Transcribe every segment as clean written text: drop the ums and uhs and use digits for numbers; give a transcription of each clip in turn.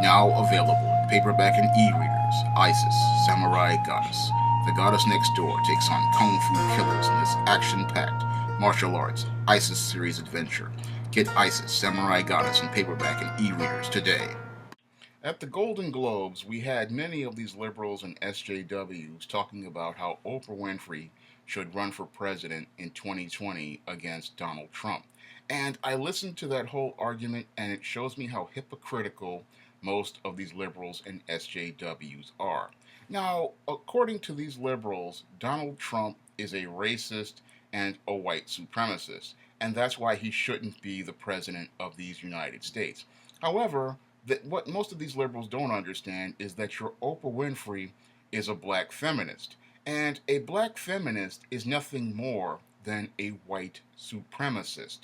Now available in paperback and e-readers, Isis, Samurai Goddess. The goddess next door takes on kung fu killers in this action-packed martial arts Isis series adventure. Get Isis, Samurai Goddess in paperback and e-readers today. At the Golden Globes, we had many of these liberals and SJWs talking about how Oprah Winfrey should run for president in 2020 against Donald Trump. And I listened to that whole argument, and it shows me how hypocritical most of these liberals and SJWs are. Now, according to these liberals, Donald Trump is a racist and a white supremacist, and that's why he shouldn't be the president of these United States. However, that what most of these liberals don't understand is that your Oprah Winfrey is a black feminist. And a black feminist is nothing more than a white supremacist.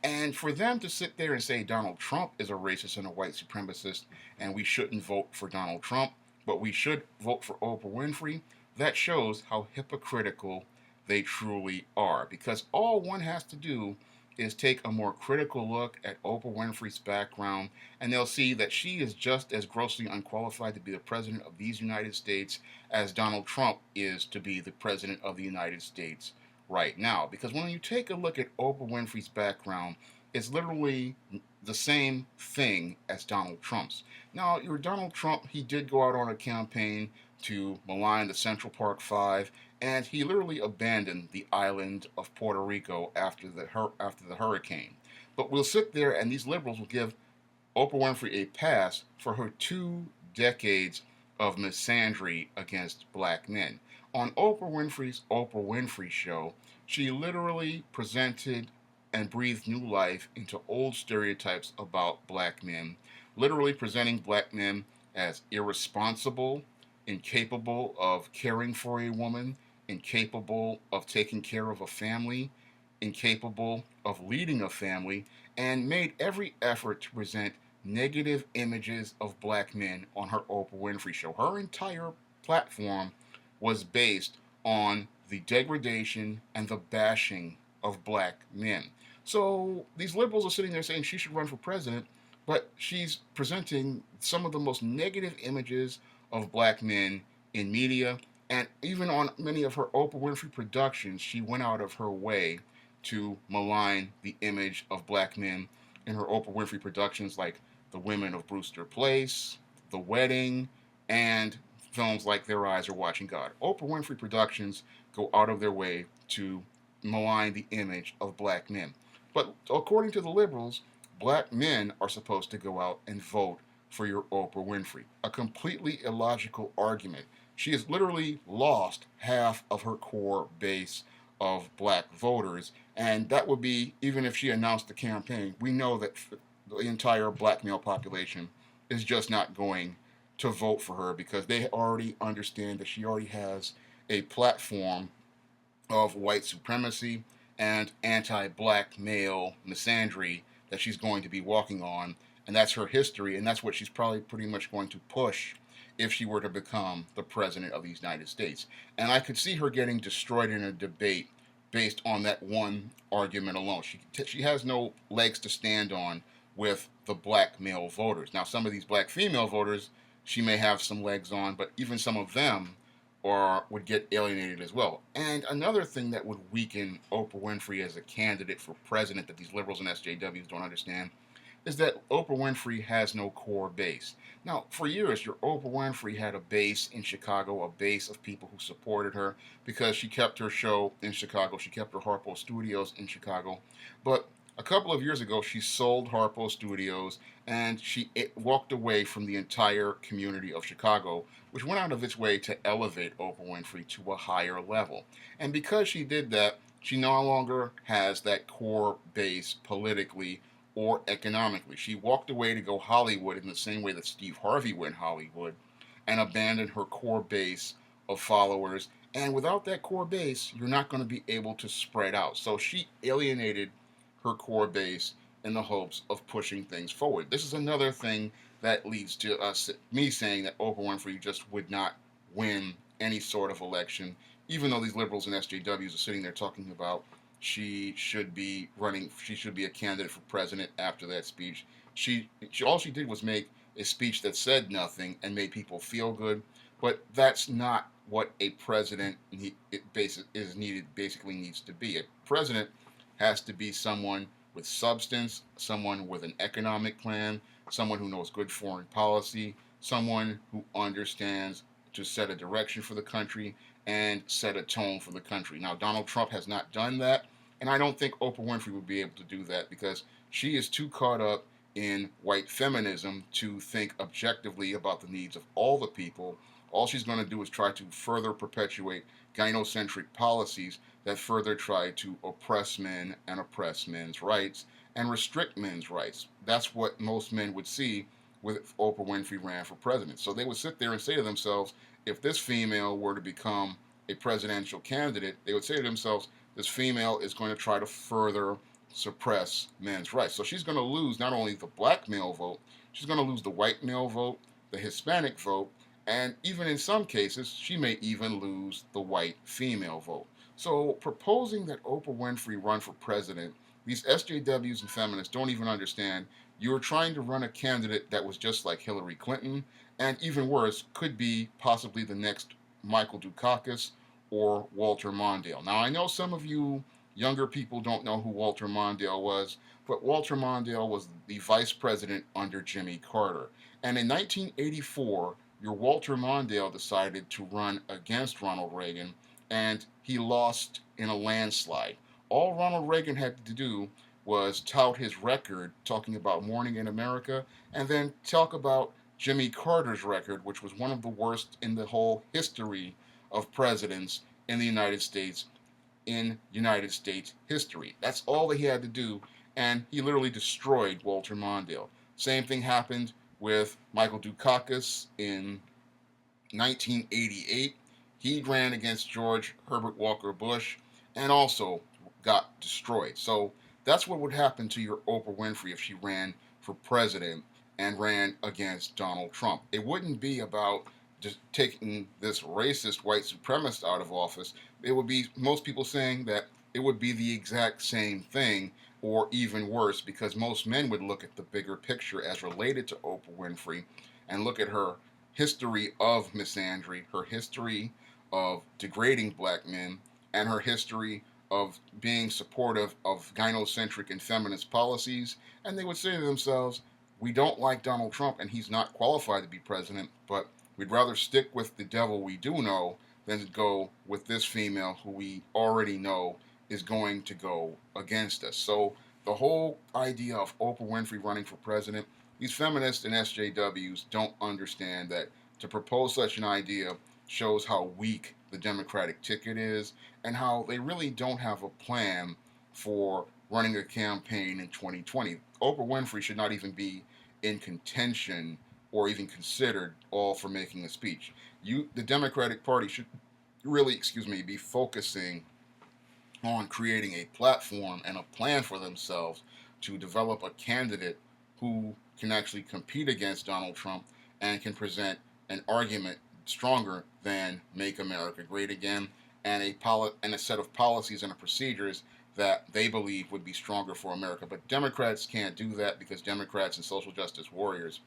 And for them to sit there and say Donald Trump is a racist and a white supremacist and we shouldn't vote for Donald Trump, but we should vote for Oprah Winfrey, that shows how hypocritical they truly are. Because all one has to do is take a more critical look at Oprah Winfrey's background, and they'll see that she is just as grossly unqualified to be the president of these United States as Donald Trump is to be the president of the United States right now. Because when you take a look at Oprah Winfrey's background, it's literally the same thing as Donald Trump's. Now, your Donald Trump, he did go out on a campaign to malign the Central Park Five, and he literally abandoned the island of Puerto Rico after the hurricane. But we'll sit there, and these liberals will give Oprah Winfrey a pass for her 2 decades of misandry against black men. On Oprah Winfrey's Oprah Winfrey Show, she literally presented and breathed new life into old stereotypes about black men, literally presenting black men as irresponsible, incapable of caring for a woman, incapable of taking care of a family, incapable of leading a family, and made every effort to present negative images of black men on her Oprah Winfrey Show. Her entire platform was based on the degradation and the bashing of black men. So these liberals are sitting there saying she should run for president, but she's presenting some of the most negative images of black men in media, and even on many of her Oprah Winfrey productions, she went out of her way to malign the image of black men in her Oprah Winfrey productions like The Women of Brewster Place, The Wedding, and films like Their Eyes Are Watching God. Oprah Winfrey productions go out of their way to malign the image of black men. But according to the liberals, black men are supposed to go out and vote for your Oprah Winfrey. A completely illogical argument. She has literally lost half of her core base of black voters, and that would be even if she announced the campaign. We know that the entire black male population is just not going to vote for her because they already understand that she already has a platform of white supremacy and anti-black male misandry that she's going to be walking on, and that's her history, and that's what she's probably pretty much going to push if she were to become the president of the United States. And I could see her getting destroyed in a debate based on that one argument alone. She has no legs to stand on with the black male voters. Now, some of these black female voters, she may have some legs on, but even some of them would get alienated as well. And another thing that would weaken Oprah Winfrey as a candidate for president that these liberals and SJWs don't understand is that Oprah Winfrey has no core base. Now, for years, your Oprah Winfrey had a base in Chicago, a base of people who supported her because she kept her show in Chicago. She kept her Harpo Studios in Chicago. But a couple of years ago, she sold Harpo Studios and she walked away from the entire community of Chicago, which went out of its way to elevate Oprah Winfrey to a higher level. And because she did that, she no longer has that core base politically or economically. She walked away to go Hollywood in the same way that Steve Harvey went Hollywood and abandoned her core base of followers. And without that core base, you're not going to be able to spread out. So she alienated her core base in the hopes of pushing things forward. This is another thing that leads to me saying that Oprah Winfrey just would not win any sort of election, even though these liberals and SJWs are sitting there talking about she should be a candidate for president after that speech. All she did was make a speech that said nothing and made people feel good. But that's not what a president basically needs to be. A president has to be someone with substance, someone with an economic plan, someone who knows good foreign policy, someone who understands to set a direction for the country and set a tone for the country. Now, Donald Trump has not done that, and I don't think Oprah Winfrey would be able to do that because she is too caught up in white feminism to think objectively about the needs of all the people. All she's going to do is try to further perpetuate gynocentric policies that further try to oppress men and oppress men's rights and restrict men's rights. That's what most men would see if Oprah Winfrey ran for president. So they would sit there and say to themselves, if this female were to become a presidential candidate, they would say to themselves, this female is going to try to further suppress men's rights. So she's going to lose not only the black male vote, she's going to lose the white male vote, the Hispanic vote, and even in some cases, she may even lose the white female vote. So proposing that Oprah Winfrey run for president, these SJWs and feminists don't even understand you were trying to run a candidate that was just like Hillary Clinton, and even worse, could be possibly the next Michael Dukakis or Walter Mondale. Now, I know some of you younger people don't know who Walter Mondale was, but Walter Mondale was the vice president under Jimmy Carter. And in 1984, your Walter Mondale decided to run against Ronald Reagan, and he lost in a landslide. All Ronald Reagan had to do was tout his record, talking about Morning in America, and then talk about Jimmy Carter's record, which was one of the worst in the whole history of presidents in the United States, in United States history. That's all that he had to do, and he literally destroyed Walter Mondale. Same thing happened with Michael Dukakis in 1988. He ran against George Herbert Walker Bush and also got destroyed. So that's what would happen to your Oprah Winfrey if she ran for president and ran against Donald Trump. It wouldn't be about just taking this racist white supremacist out of office. It would be most people saying that it would be the exact same thing or even worse, because most men would look at the bigger picture as related to Oprah Winfrey and look at her history of misandry, her history of degrading black men, and her history of being supportive of gynocentric and feminist policies, and they would say to themselves, we don't like Donald Trump and he's not qualified to be president, but we'd rather stick with the devil we do know than to go with this female who we already know is going to go against us. So the whole idea of Oprah Winfrey running for president, these feminists and SJWs don't understand that to propose such an idea shows how weak the Democratic ticket is and how they really don't have a plan for running a campaign in 2020. Oprah Winfrey should not even be in contention or even considered all for making a speech. The Democratic Party should really, be focusing on creating a platform and a plan for themselves to develop a candidate who can actually compete against Donald Trump and can present an argument stronger than Make America Great Again, and a set of policies and procedures that they believe would be stronger for America. But Democrats can't do that because Democrats and social justice warriors,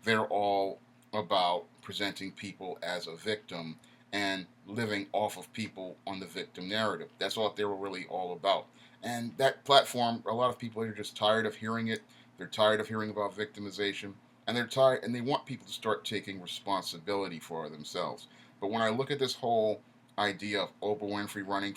they're all about presenting people as a victim and living off of people on the victim narrative. That's what they were really all about. And that platform, a lot of people are just tired of hearing it. They're tired of hearing about victimization, and they're tired, and they want people to start taking responsibility for themselves. But when I look at this whole idea of Oprah Winfrey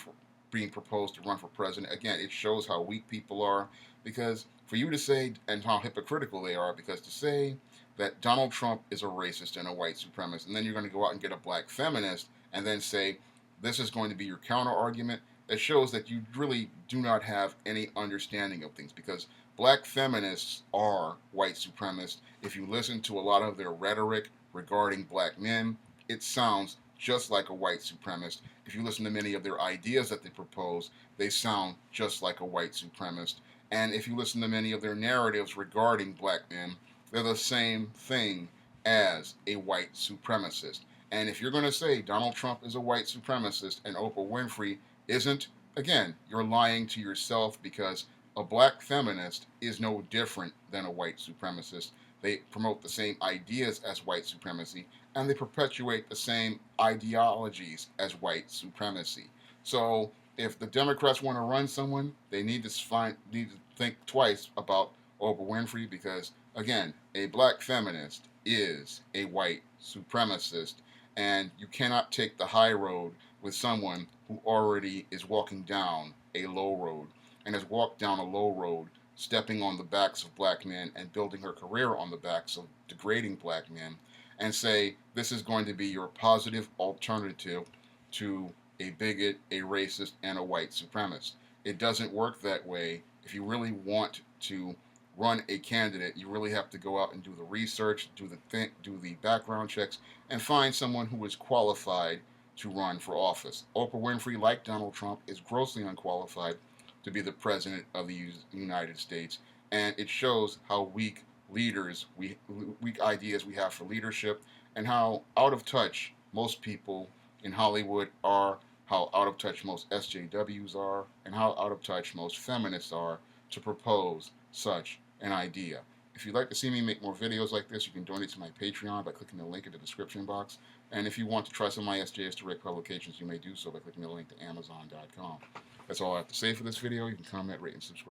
being proposed to run for president, again, it shows how weak people are. Because for you to say, and how hypocritical they are, because to say that Donald Trump is a racist and a white supremacist, and then you're going to go out and get a black feminist and then say this is going to be your counter argument, that shows that you really do not have any understanding of things. Because black feminists are white supremacists. If you listen to a lot of their rhetoric regarding black men, it sounds just like a white supremacist. If you listen to many of their ideas that they propose, they sound just like a white supremacist. And if you listen to many of their narratives regarding black men, they're the same thing as a white supremacist. And if you're going to say Donald Trump is a white supremacist and Oprah Winfrey isn't, again, you're lying to yourself, because a black feminist is no different than a white supremacist. They promote the same ideas as white supremacy, and they perpetuate the same ideologies as white supremacy. So if the Democrats want to run someone, they need to think twice about Oprah Winfrey, because again, a black feminist is a white supremacist, and you cannot take the high road with someone who already is walking down a low road and has walked down a low road, stepping on the backs of black men and building her career on the backs of degrading black men, and say this is going to be your positive alternative to a bigot, a racist, and a white supremacist. It doesn't work that way. If you really want to run a candidate, you really have to go out and do the research, do the background checks, and find someone who is qualified to run for office. Oprah Winfrey, like Donald Trump, is grossly unqualified to be the president of the United States, and it shows how weak ideas we have for leadership, and how out of touch most people in Hollywood are, how out of touch most SJWs are, and how out of touch most feminists are to propose such an idea. If you'd like to see me make more videos like this, you can donate to my Patreon by clicking the link in the description box. And if you want to try some of my SJS Direct publications, you may do so by clicking the link to Amazon.com. That's all I have to say for this video. You can comment, rate, and subscribe.